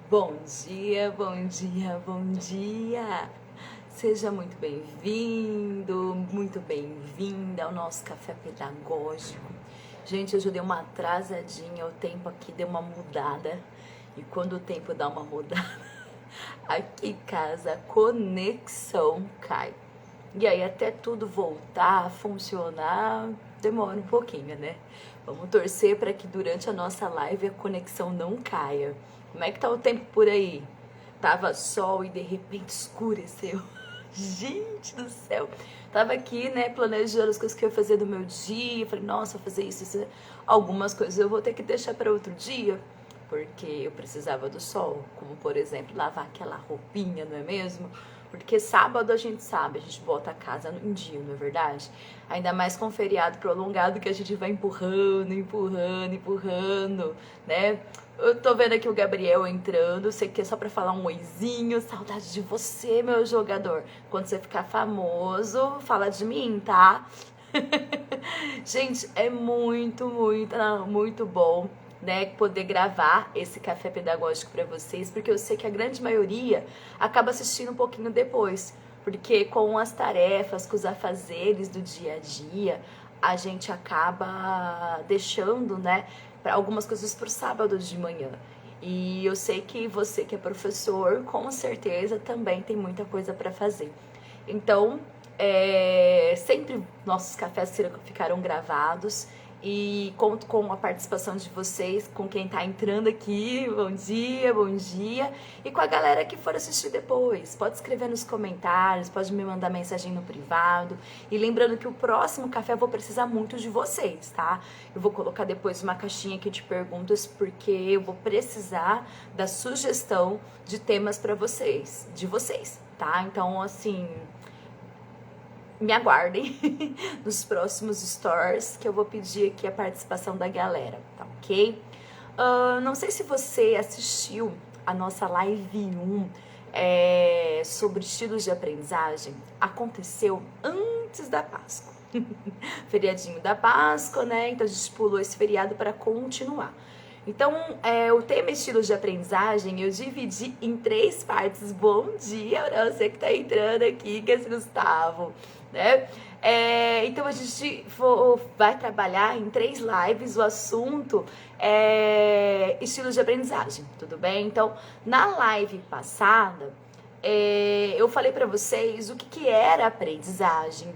Bom dia, bom dia, bom dia! Seja muito bem-vindo, muito bem-vinda ao nosso café pedagógico. Gente, hoje eu dei uma atrasadinha, o tempo aqui deu uma mudada. E quando o tempo dá uma mudada, aqui em casa a conexão cai. E aí até tudo voltar a funcionar, demora um pouquinho, né? Vamos torcer para que durante a nossa live a conexão não caia. Como é que tá o tempo por aí? Tava sol e de repente escureceu. Gente do céu. Tava aqui, né, planejando as coisas que eu ia fazer do meu dia. Falei, nossa, vou fazer isso. Algumas coisas eu vou ter que deixar para outro dia, porque eu precisava do sol. Como, por exemplo, lavar aquela roupinha, não é mesmo? Porque sábado a gente sabe, a gente bota a casa em dia, não é verdade? Ainda mais com feriado prolongado que a gente vai empurrando, né? Eu tô vendo aqui o Gabriel entrando, sei que é só pra falar um oizinho, saudade de você, meu jogador. Quando você ficar famoso, fala de mim, tá? Gente, é muito bom, né, poder gravar esse café pedagógico para vocês, porque eu sei que a grande maioria acaba assistindo um pouquinho depois, porque com as tarefas, com os afazeres do dia a dia, a gente acaba deixando, né, para algumas coisas pro sábado de manhã. E eu sei que você que é professor, com certeza também tem muita coisa para fazer. Então, sempre nossos cafés ficaram gravados e conto com a participação de vocês, com quem tá entrando aqui, bom dia, e com a galera que for assistir depois. Pode escrever nos comentários, pode me mandar mensagem no privado. E lembrando que o próximo café eu vou precisar muito de vocês, tá? Eu vou colocar depois uma caixinha aqui de perguntas, porque eu vou precisar da sugestão de temas para vocês, tá? Então, assim, me aguardem nos próximos stories, que eu vou pedir aqui a participação da galera, tá ok? Não sei se você assistiu a nossa live 1 sobre estilos de aprendizagem. Aconteceu antes da Páscoa. Feriadinho da Páscoa, né? Então a gente pulou esse feriado para continuar. Então, o tema estilos de aprendizagem eu dividi em 3 partes. Bom dia para você que está entrando aqui, que é esse Gustavo, né? Então a gente vai trabalhar em 3 lives o assunto estilos de aprendizagem, tudo bem? Então, na live passada, eu falei para vocês o que era aprendizagem.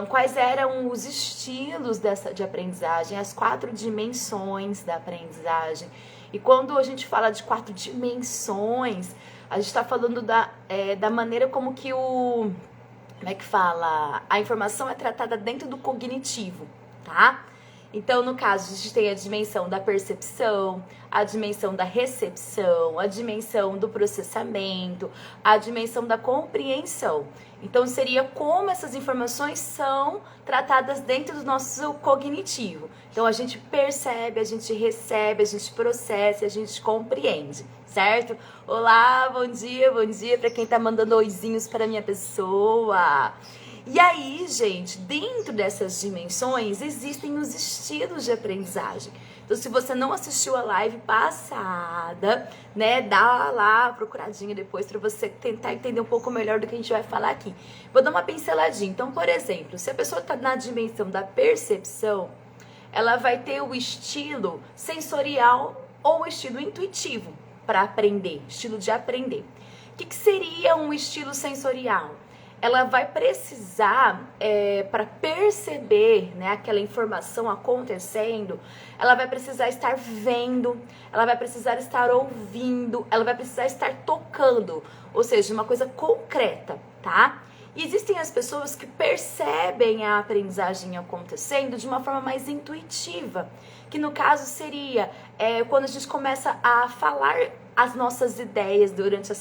Quais eram os estilos de aprendizagem, as 4 dimensões da aprendizagem. E quando a gente fala de 4 dimensões, a gente está falando da maneira como que a informação é tratada dentro do cognitivo, tá? Então, no caso, a gente tem a dimensão da percepção, a dimensão da recepção, a dimensão do processamento, a dimensão da compreensão. Então, seria como essas informações são tratadas dentro do nosso cognitivo. Então, a gente percebe, a gente recebe, a gente processa, a gente compreende, certo? Olá, bom dia para quem tá mandando oizinhos para minha pessoa. E aí, gente, dentro dessas dimensões existem os estilos de aprendizagem. Então, se você não assistiu a live passada, né, dá lá a procuradinha depois para você tentar entender um pouco melhor do que a gente vai falar aqui. Vou dar uma pinceladinha. Então, por exemplo, se a pessoa está na dimensão da percepção, ela vai ter o estilo sensorial ou o estilo intuitivo para aprender, estilo de aprender. O que seria um estilo sensorial? Ela vai precisar, para perceber, né, aquela informação acontecendo, ela vai precisar estar vendo, ela vai precisar estar ouvindo, ela vai precisar estar tocando, ou seja, uma coisa concreta, tá? E existem as pessoas que percebem a aprendizagem acontecendo de uma forma mais intuitiva, que no caso seria quando a gente começa a falar as nossas ideias durante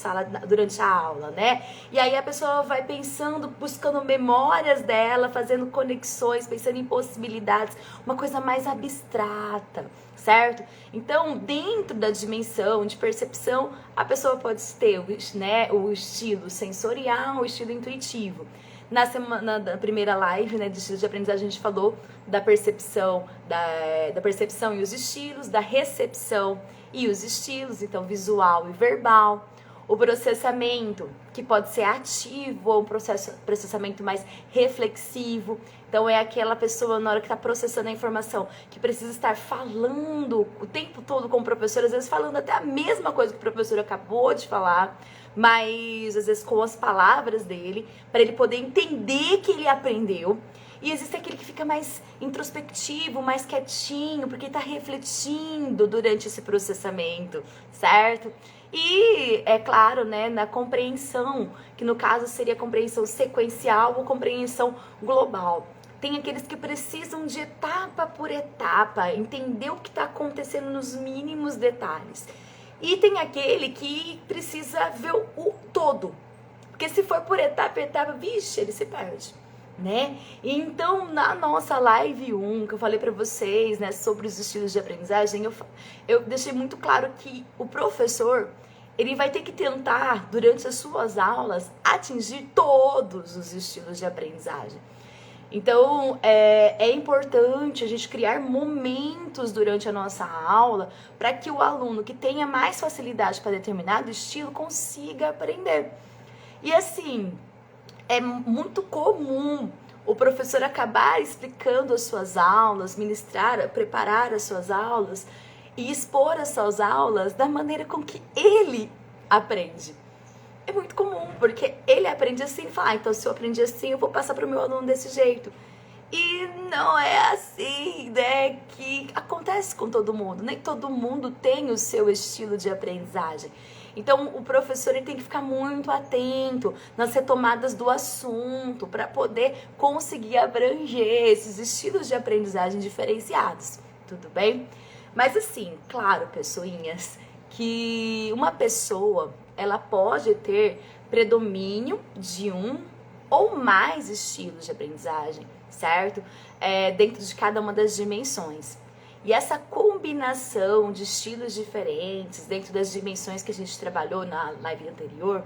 a aula, né? E aí a pessoa vai pensando, buscando memórias dela, fazendo conexões, pensando em possibilidades, uma coisa mais abstrata, certo? Então, dentro da dimensão de percepção, a pessoa pode ter, né, o estilo sensorial, o estilo intuitivo. Na primeira live, né, de estilos de aprendizagem, a gente falou da percepção, da percepção e os estilos, da recepção e os estilos, então visual e verbal. O processamento, que pode ser ativo ou um processamento mais reflexivo. Então é aquela pessoa, na hora que está processando a informação, que precisa estar falando o tempo todo com o professor, às vezes falando até a mesma coisa que o professor acabou de falar, mas às vezes com as palavras dele, para ele poder entender que ele aprendeu. E existe aquele que fica mais introspectivo, mais quietinho, porque está refletindo durante esse processamento, certo? E, é claro, né, na compreensão, que no caso seria compreensão sequencial ou compreensão global. Tem aqueles que precisam de etapa por etapa, entender o que está acontecendo nos mínimos detalhes. E tem aquele que precisa ver o todo, porque se for por etapa, vixe, ele se perde, né? Então, na nossa live 1, que eu falei pra vocês, né, sobre os estilos de aprendizagem, eu deixei muito claro que o professor, ele vai ter que tentar, durante as suas aulas, atingir todos os estilos de aprendizagem. Então, é importante a gente criar momentos durante a nossa aula para que o aluno que tenha mais facilidade para determinado estilo consiga aprender. E assim, é muito comum o professor acabar explicando as suas aulas, preparar as suas aulas e expor as suas aulas da maneira com que ele aprende. É muito comum, porque ele aprende assim e fala, então se eu aprendi assim, eu vou passar para o meu aluno desse jeito. E não é assim, né, que acontece com todo mundo. Nem todo mundo tem o seu estilo de aprendizagem. Então, o professor ele tem que ficar muito atento nas retomadas do assunto para poder conseguir abranger esses estilos de aprendizagem diferenciados. Tudo bem? Mas assim, claro, pessoinhas, que uma pessoa ela pode ter predomínio de um ou mais estilos de aprendizagem, certo? Dentro de cada uma das dimensões. E essa combinação de estilos diferentes dentro das dimensões que a gente trabalhou na live anterior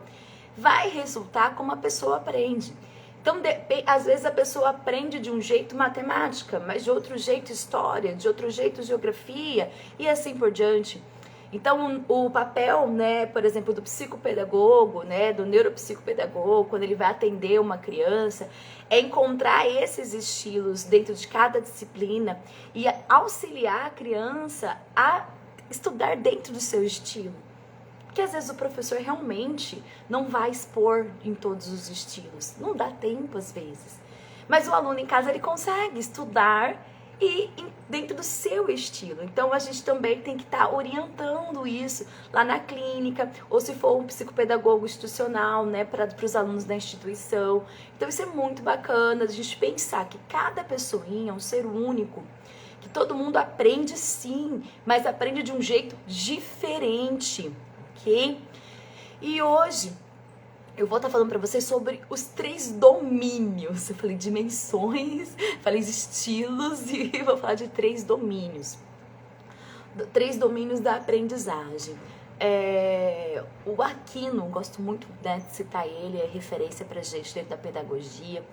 vai resultar como a pessoa aprende. Então, às vezes a pessoa aprende de um jeito matemática, mas de outro jeito história, de outro jeito geografia e assim por diante. Então, o papel, né, por exemplo, do psicopedagogo, né, do neuropsicopedagogo, quando ele vai atender uma criança, é encontrar esses estilos dentro de cada disciplina e auxiliar a criança a estudar dentro do seu estilo. Porque às vezes o professor realmente não vai expor em todos os estilos, não dá tempo às vezes. Mas o aluno em casa ele consegue estudar e dentro do seu estilo. Então a gente também tem que estar orientando isso lá na clínica, ou se for um psicopedagogo institucional, né, para os alunos da instituição. Então isso é muito bacana, a gente pensar que cada pessoinha é um ser único, que todo mundo aprende sim, mas aprende de um jeito diferente, ok? E hoje eu vou estar falando para vocês sobre os 3 domínios. Eu falei dimensões, falei estilos e vou falar de 3 domínios. 3 domínios da aprendizagem. O Aquino, gosto muito, né, de citar ele, é referência pra gente dentro da pedagogia.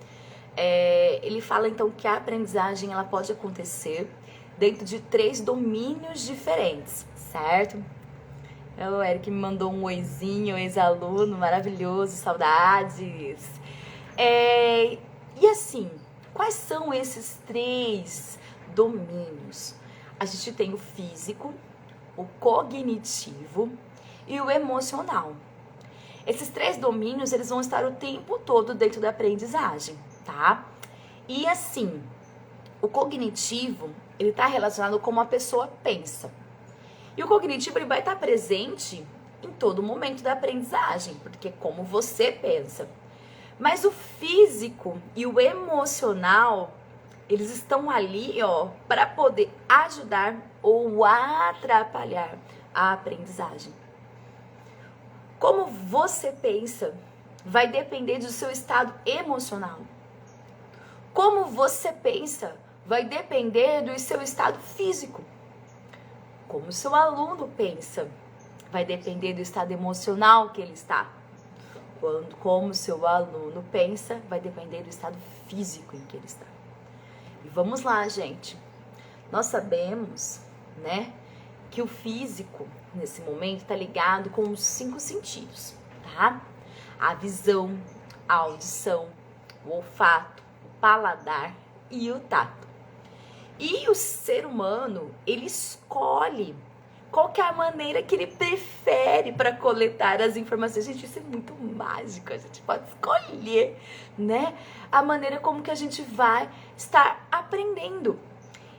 Ele fala então que a aprendizagem ela pode acontecer dentro de 3 domínios diferentes, certo? O Eric me mandou um oizinho, ex-aluno, maravilhoso, saudades. E assim, quais são esses 3 domínios? A gente tem o físico, o cognitivo e o emocional. Esses 3 domínios, eles vão estar o tempo todo dentro da aprendizagem, tá? E assim, o cognitivo, ele está relacionado com como a pessoa pensa. E o cognitivo ele vai estar presente em todo momento da aprendizagem, porque é como você pensa. Mas o físico e o emocional, eles estão ali, ó, para poder ajudar ou atrapalhar a aprendizagem. Como você pensa vai depender do seu estado emocional. Como você pensa vai depender do seu estado físico. Como o seu aluno pensa, vai depender do estado emocional que ele está. como o seu aluno pensa, vai depender do estado físico em que ele está. E vamos lá, gente. Nós sabemos, né, que o físico, nesse momento, está ligado com os 5 sentidos, tá? A visão, a audição, o olfato, o paladar e o tato. E o ser humano, ele escolhe qual que é a maneira que ele prefere para coletar as informações. Gente, isso é muito mágico, a gente pode escolher, né? A maneira como que a gente vai estar aprendendo.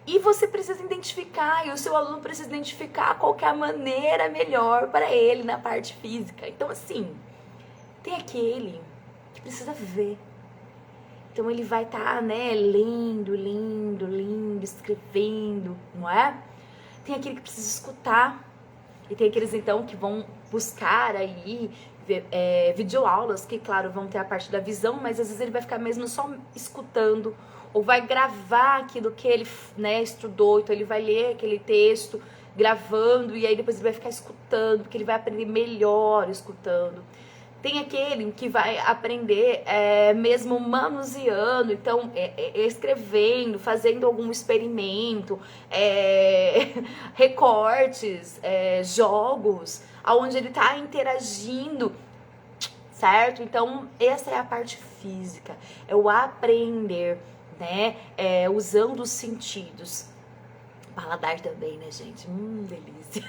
E você precisa identificar, e o seu aluno precisa identificar qual que é a maneira melhor para ele na parte física. Então, assim, tem aquele que precisa ver. Então, ele vai estar, né, lendo, escrevendo, não é? Tem aquele que precisa escutar. E tem aqueles, então, que vão buscar aí videoaulas, que, claro, vão ter a parte da visão, mas às vezes ele vai ficar mesmo só escutando, ou vai gravar aquilo que ele, né, estudou. Então, ele vai ler aquele texto gravando, e aí depois ele vai ficar escutando, porque ele vai aprender melhor escutando. Tem aquele que vai aprender mesmo manuseando, então escrevendo, fazendo algum experimento, recortes, jogos, onde ele está interagindo, certo? Então, essa é a parte física, é o aprender, né? Usando os sentidos. Paladar também, né, gente? Delícia.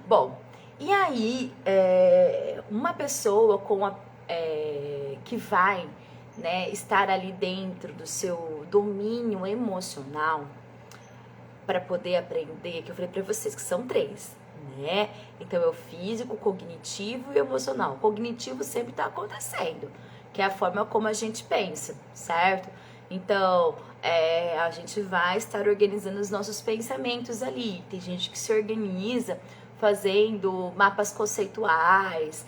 Bom, e aí, uma pessoa que vai, né, estar ali dentro do seu domínio emocional para poder aprender, que eu falei para vocês que são 3, né? Então, é o físico, cognitivo e emocional. O cognitivo sempre está acontecendo, que é a forma como a gente pensa, certo? Então, a gente vai estar organizando os nossos pensamentos ali. Tem gente que se organiza fazendo mapas conceituais,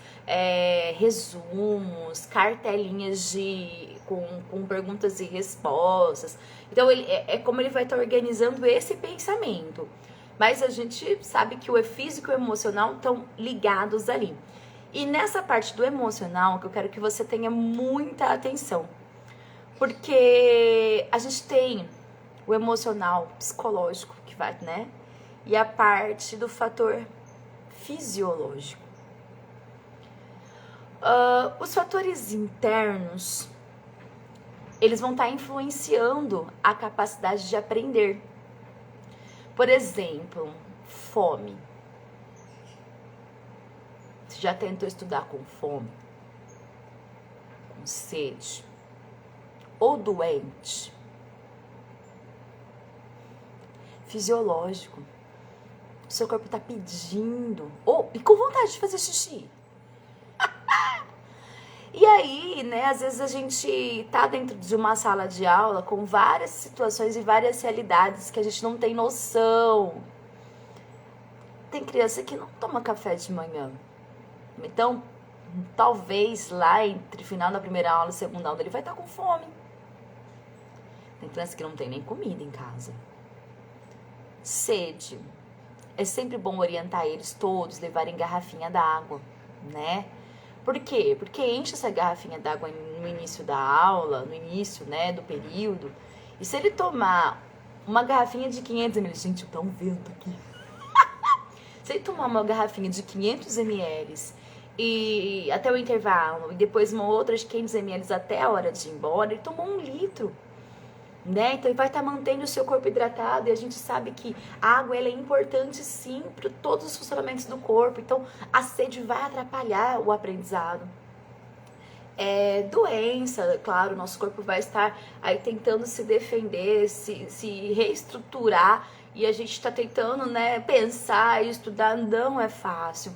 resumos, cartelinhas com perguntas e respostas. Então, é como ele vai estar organizando esse pensamento. Mas a gente sabe que o físico e o emocional estão ligados ali. E nessa parte do emocional, que eu quero que você tenha muita atenção. Porque a gente tem o emocional, psicológico, que vai, né? E a parte do fator fisiológico. Os fatores internos, eles vão estar influenciando a capacidade de aprender. Por exemplo, fome. Você já tentou estudar com fome? Com sede? Ou doente? Fisiológico. O seu corpo está pedindo. E com vontade de fazer xixi. E aí, né, às vezes a gente tá dentro de uma sala de aula com várias situações e várias realidades que a gente não tem noção. Tem criança que não toma café de manhã. Então, talvez lá entre final da primeira aula e segunda aula ele vai estar com fome. Tem criança que não tem nem comida em casa. Sede. É sempre bom orientar eles todos, levarem garrafinha d'água, né? Por quê? Porque enche essa garrafinha d'água no início da aula, no início, né, do período. E se ele tomar uma garrafinha de 500 ml... Gente, tá um vento aqui. Se ele tomar uma garrafinha de 500 ml e até o intervalo, e depois uma outra de 500 ml até a hora de ir embora, ele tomou 1 litro. Né? Então ele vai estar mantendo o seu corpo hidratado, e a gente sabe que a água ela é importante sim para todos os funcionamentos do corpo. Então a sede vai atrapalhar o aprendizado. Doença, claro, nosso corpo vai estar aí tentando se defender, se reestruturar, e a gente está tentando, né, pensar e estudar. Não é fácil.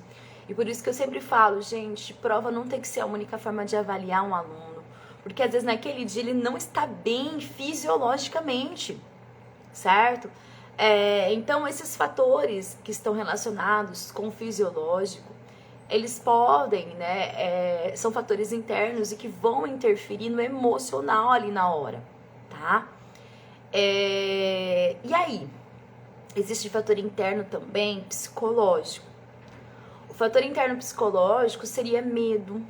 E por isso que eu sempre falo, gente, prova não tem que ser a única forma de avaliar um aluno. Porque às vezes naquele dia ele não está bem fisiologicamente, certo? Então esses fatores que estão relacionados com o fisiológico, eles podem, né? São fatores internos e que vão interferir no emocional ali na hora, tá? E aí, existe fator interno também psicológico. O fator interno psicológico seria medo,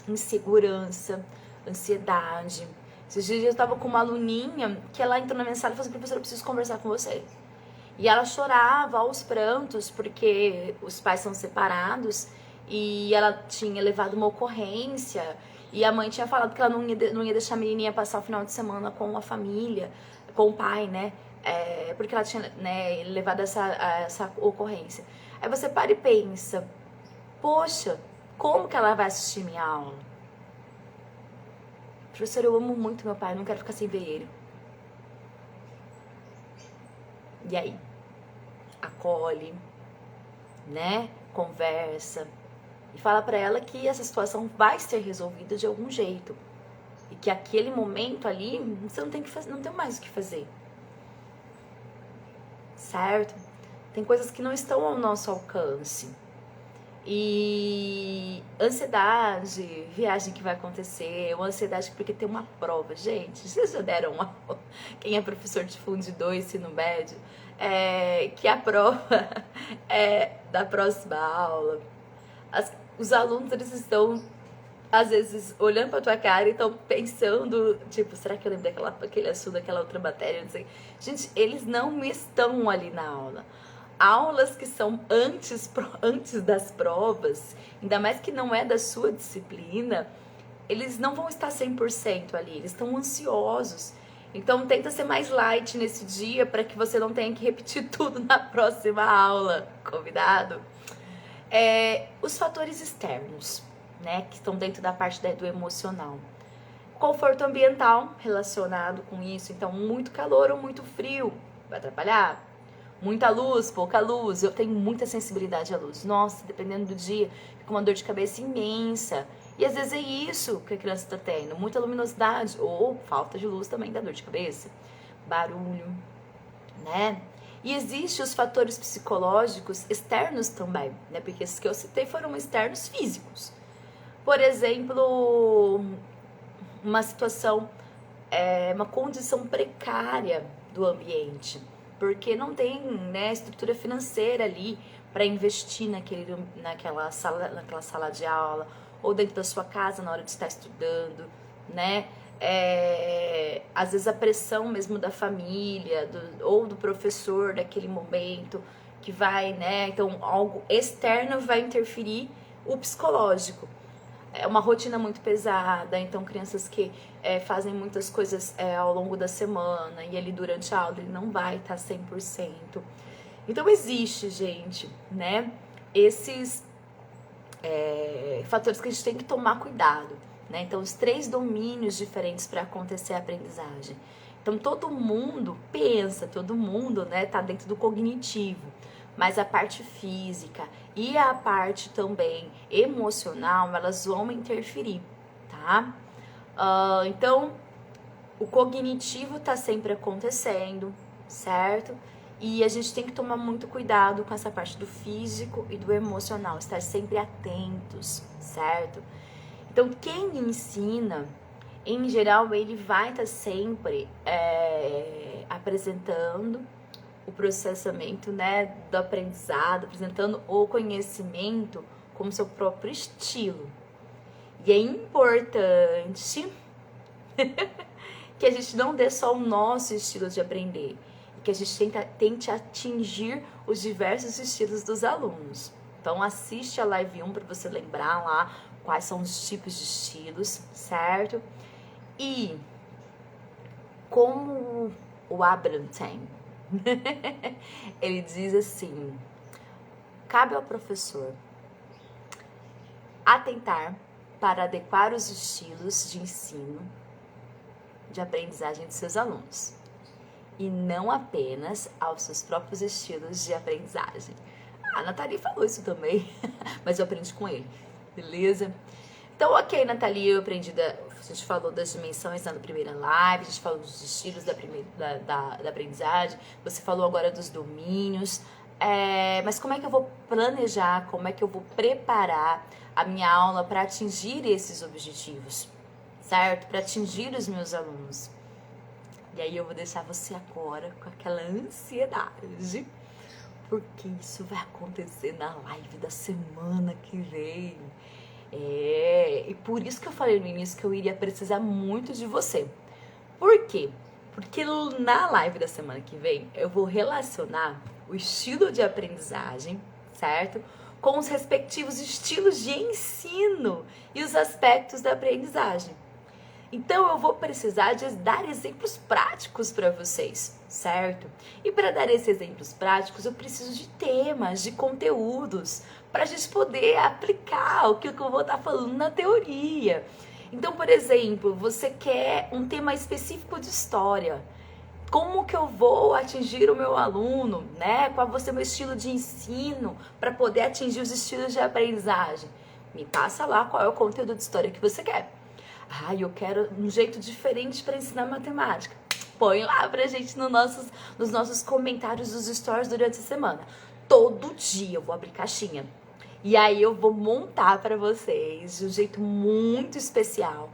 insegurança, ansiedade. Esses dias eu estava com uma aluninha que ela entrou na minha sala e falou assim: professora, eu preciso conversar com você. E ela chorava aos prantos porque os pais são separados e ela tinha levado uma ocorrência e a mãe tinha falado que ela não ia deixar a menininha passar o final de semana com a família, com o pai, né? Porque ela tinha, né, levado essa ocorrência. Aí você para e pensa: poxa, como que ela vai assistir minha aula? Professor, eu amo muito meu pai, não quero ficar sem ver ele. E aí? Acolhe, né? Conversa e fala pra ela que essa situação vai ser resolvida de algum jeito e que aquele momento ali você não tem que fazer, não tem mais o que fazer, certo? Tem coisas que não estão ao nosso alcance. E ansiedade, viagem que vai acontecer, uma ansiedade porque tem uma prova. Gente, vocês já deram uma aula? Quem é professor de Fundo 2, ensino médio, que a prova é da próxima aula. Os alunos, eles estão, às vezes, olhando pra tua cara e estão pensando, tipo, será que eu lembro daquele assunto, daquela outra matéria? Não sei. Gente, eles não estão ali na aula. Aulas que são antes das provas, ainda mais que não é da sua disciplina, eles não vão estar 100% ali, eles estão ansiosos. Então tenta ser mais light nesse dia para que você não tenha que repetir tudo na próxima aula, convidado? Os fatores externos, né, que estão dentro da parte do emocional. Conforto ambiental relacionado com isso, então muito calor ou muito frio vai atrapalhar. Muita luz, pouca luz. Eu tenho muita sensibilidade à luz. Nossa, dependendo do dia, fica uma dor de cabeça imensa. E às vezes é isso que a criança está tendo. Muita luminosidade ou falta de luz também dá dor de cabeça. Barulho, né? E existem os fatores psicológicos externos também, né? Porque esses que eu citei foram externos físicos. Por exemplo, uma situação, uma condição precária do ambiente. Porque não tem, né, estrutura financeira ali para investir naquela sala de aula, ou dentro da sua casa na hora de estar estudando, né? Às vezes a pressão mesmo da família, ou do professor daquele momento, que vai, né? Então, algo externo vai interferir o psicológico. É uma rotina muito pesada, então crianças que fazem muitas coisas ao longo da semana e ali durante a aula ele não vai estar 100%. Então existe, gente, né, esses fatores que a gente tem que tomar cuidado, né? Então os 3 domínios diferentes para acontecer a aprendizagem. Então todo mundo pensa, todo mundo, né, tá dentro do cognitivo. Mas a parte física e a parte também emocional, elas vão interferir, tá? Então, o cognitivo tá sempre acontecendo, certo? E a gente tem que tomar muito cuidado com essa parte do físico e do emocional, estar sempre atentos, certo? Então, quem ensina, em geral, ele vai estar sempre apresentando o processamento, né, do aprendizado, apresentando o conhecimento como seu próprio estilo. E é importante que a gente não dê só o nosso estilo de aprender, que a gente tente atingir os diversos estilos dos alunos. Então assiste a live 1 para você lembrar lá quais são os tipos de estilos, certo? E como o Abraham tem, ele diz assim: cabe ao professor atentar para adequar os estilos de ensino, de aprendizagem de seus alunos, e não apenas aos seus próprios estilos de aprendizagem. A Nathalie falou isso também, mas eu aprendi com ele, beleza? Então, ok, Nathalie, eu aprendi, a gente falou das dimensões na primeira live, a gente falou dos estilos da aprendizagem, você falou agora dos domínios, mas como é que eu vou planejar, como é que eu vou preparar a minha aula para atingir esses objetivos, certo? Para atingir os meus alunos. E aí eu vou deixar você agora com aquela ansiedade, porque isso vai acontecer na live da semana que vem. E por isso que eu falei no início que eu iria precisar muito de você. Por quê? Porque na live da semana que vem eu vou relacionar o estilo de aprendizagem, certo? Com os respectivos estilos de ensino e os aspectos da aprendizagem. Então eu vou precisar de dar exemplos práticos para vocês, certo? E para dar esses exemplos práticos eu preciso de temas, de conteúdos, para a gente poder aplicar o que eu vou estar falando na teoria. Então, por exemplo, você quer um tema específico de história. Como que eu vou atingir o meu aluno, né? Qual vai ser o meu estilo de ensino para poder atingir os estilos de aprendizagem? Me passa lá qual é o conteúdo de história que você quer. Eu quero um jeito diferente para ensinar matemática. Põe lá pra gente nos nossos comentários dos stories durante a semana. Todo dia eu vou abrir caixinha. E aí eu vou montar para vocês, de um jeito muito especial,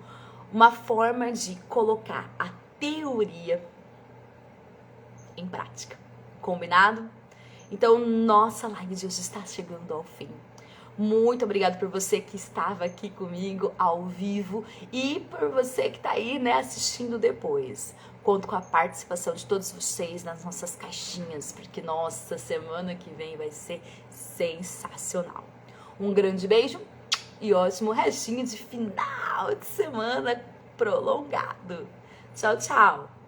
uma forma de colocar a teoria em prática. Combinado? Então, nossa live de hoje está chegando ao fim. Muito obrigada por você que estava aqui comigo ao vivo e por você que está aí, né, assistindo depois. Conto com a participação de todos vocês nas nossas caixinhas, porque nossa, semana que vem vai ser sensacional. Um grande beijo e ótimo restinho de final de semana prolongado. Tchau, tchau!